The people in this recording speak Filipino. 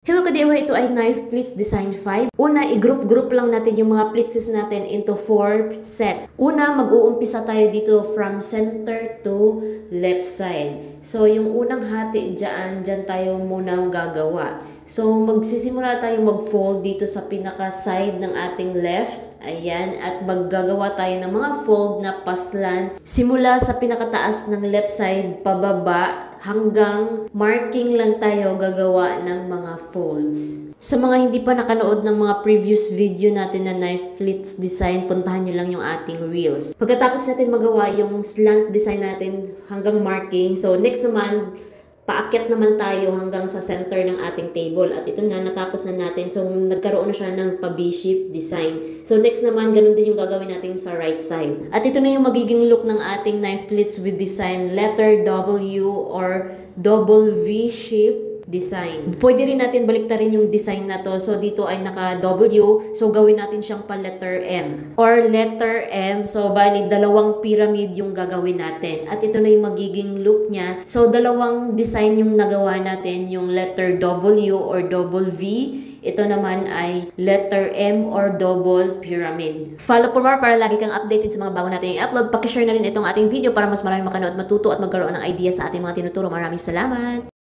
Hello ka-DIY, ito ay Knife Pleats Design 5. Una, i-group lang natin yung mga pleatses natin into 4 set. Una, mag-uumpisa tayo dito from center to left side. So, yung unang hati dyan tayo muna gagawa. So, magsisimula tayo mag-fold dito sa pinaka-side ng ating left. Ayan, at maggagawa tayo ng mga fold na paslan. Simula sa pinakataas ng left side, pababa, hanggang marking lang tayo gagawa ng mga folds. Sa mga hindi pa nakanood ng mga previous video natin na Knife Pleats Design, puntahan nyo lang yung ating reels. Pagkatapos natin magawa yung slant design natin hanggang marking, so next naman, paakyat naman tayo hanggang sa center ng ating table. At ito na, natapos na natin. So, nagkaroon na siya ng pa-V-shape design. So, next naman, ganun din yung gagawin natin sa right side. At ito na yung magiging look ng ating knife pleats with design letter W or double V-shape design. Pwede rin natin baliktarin yung design na to. So, dito ay naka-W. So, gawin natin siyang pa letter M. Or letter M. So, bali, dalawang pyramid yung gagawin natin. At ito na yung magiging look niya. So, dalawang design yung nagawa natin. Yung letter W or double V. Ito naman ay letter M or double pyramid. Follow for more para lagi kang updated sa mga bago natin i-upload. Pakishare na rin itong ating video para mas marami makanood, matuto at magkaroon ng idea sa ating mga tinuturo. Maraming salamat!